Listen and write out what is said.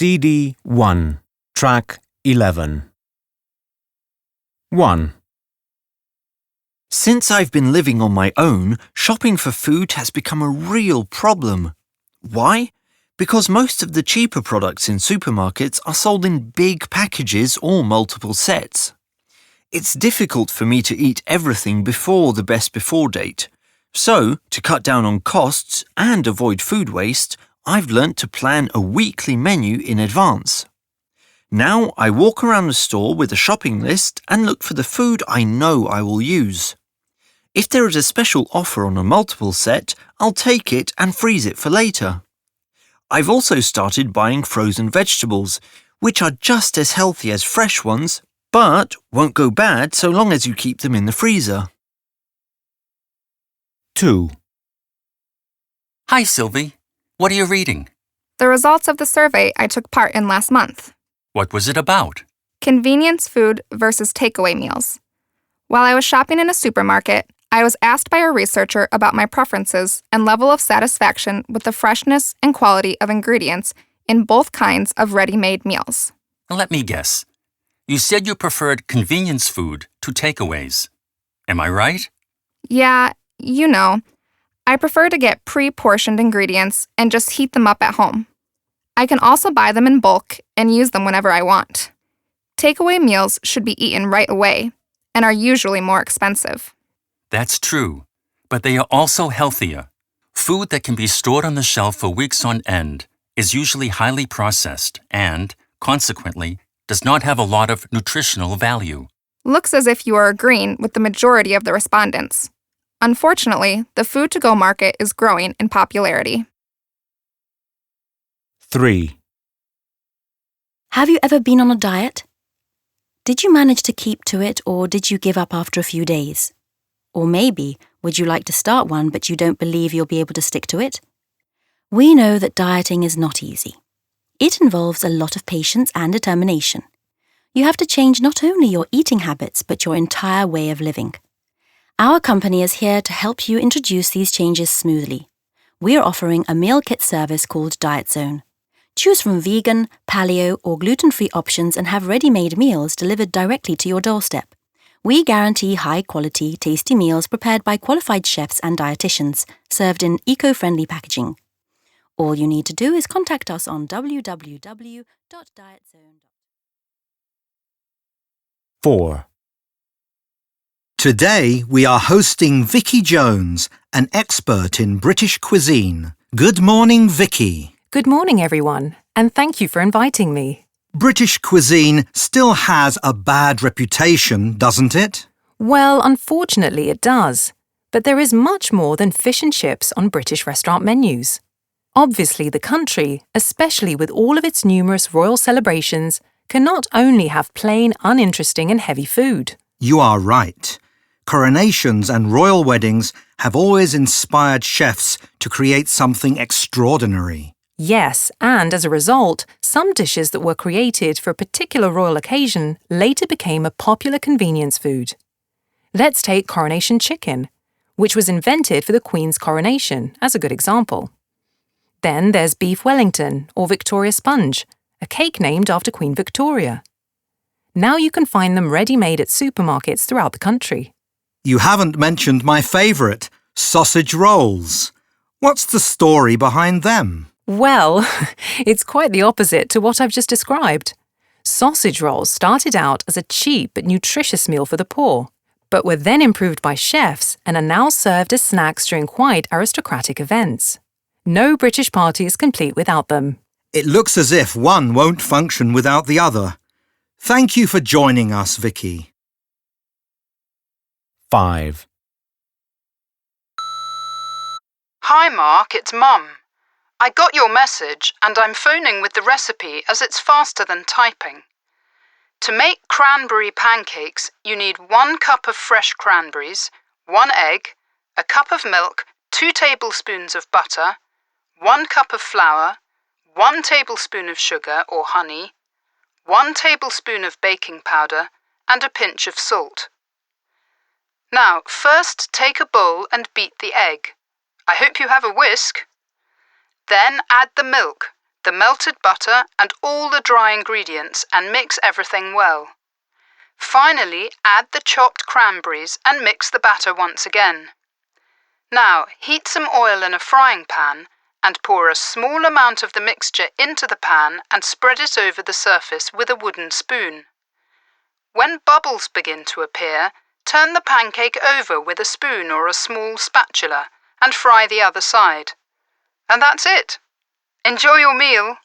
CD 1, Track 11. 1. Since I've been living on my own, shopping for food has become a real problem. Why? Because most of the cheaper products in supermarkets are sold in big packages or multiple sets. It's difficult for me to eat everything before the best before date. So, to cut down on costs and avoid food waste, I've learnt to plan a weekly menu in advance. Now I walk around the store with a shopping list and look for the food I know I will use. If there is a special offer on a multiple set, I'll take it and freeze it for later. I've also started buying frozen vegetables, which are just as healthy as fresh ones, but won't go bad so long as you keep them in the freezer. 2. Hi, Sylvie. What are you reading? The results of the survey I took part in last month. What was it about? Convenience food versus takeaway meals. While I was shopping in a supermarket, I was asked by a researcher about my preferences and level of satisfaction with the freshness and quality of ingredients in both kinds of ready-made meals. Let me guess. You said you preferred convenience food to takeaways. Am I right? Yeah, you know. I prefer to get pre-portioned ingredients and just heat them up at home. I can also buy them in bulk and use them whenever I want. Takeaway meals should be eaten right away and are usually more expensive. That's true, but they are also healthier. Food that can be stored on the shelf for weeks on end is usually highly processed and, consequently, does not have a lot of nutritional value. Looks as if you are agreeing with the majority of the respondents. Unfortunately, the food-to-go market is growing in popularity. 3. Have you ever been on a diet? Did you manage to keep to it, or did you give up after a few days? Or maybe, would you like to start one but you don't believe you'll be able to stick to it? We know that dieting is not easy. It involves a lot of patience and determination. You have to change not only your eating habits but your entire way of living. Our company is here to help you introduce these changes smoothly. We are offering a meal kit service called Diet Zone. Choose from vegan, paleo, or gluten-free options and have ready-made meals delivered directly to your doorstep. We guarantee high-quality, tasty meals prepared by qualified chefs and dietitians, served in eco-friendly packaging. All you need to do is contact us on www.dietzone.com. 4. Today we are hosting Vicky Jones, an expert in British cuisine. Good morning, Vicky. Good morning, everyone, and thank you for inviting me. British cuisine still has a bad reputation, doesn't it? Well, unfortunately it does, but there is much more than fish and chips on British restaurant menus. Obviously, the country, especially with all of its numerous royal celebrations, can not only have plain, uninteresting and heavy food. You are right. Coronations and royal weddings have always inspired chefs to create something extraordinary. Yes, and as a result, some dishes that were created for a particular royal occasion later became a popular convenience food. Let's take coronation chicken, which was invented for the Queen's coronation, as a good example. Then there's beef Wellington or Victoria sponge, a cake named after Queen Victoria. Now you can find them ready-made at supermarkets throughout the country. You haven't mentioned my favourite, sausage rolls. What's the story behind them? Well, it's quite the opposite to what I've just described. Sausage rolls started out as a cheap but nutritious meal for the poor, but were then improved by chefs and are now served as snacks during quite aristocratic events. No British party is complete without them. It looks as if one won't function without the other. Thank you for joining us, Vicky. 5. Hi Mark, it's Mum. I got your message and I'm phoning with the recipe as it's faster than typing. To make cranberry pancakes, you need 1 cup of fresh cranberries, 1 egg, a cup of milk, 2 tablespoons of butter, 1 cup of flour, 1 tablespoon of sugar or honey, 1 tablespoon of baking powder, and a pinch of salt. Now, first take a bowl and beat the egg. I hope you have a whisk. Then add the milk, the melted butter and all the dry ingredients and mix everything well. Finally, add the chopped cranberries and mix the batter once again. Now, heat some oil in a frying pan and pour a small amount of the mixture into the pan and spread it over the surface with a wooden spoon. When bubbles begin to appear, turn the pancake over with a spoon or a small spatula and fry the other side. And that's it. Enjoy your meal!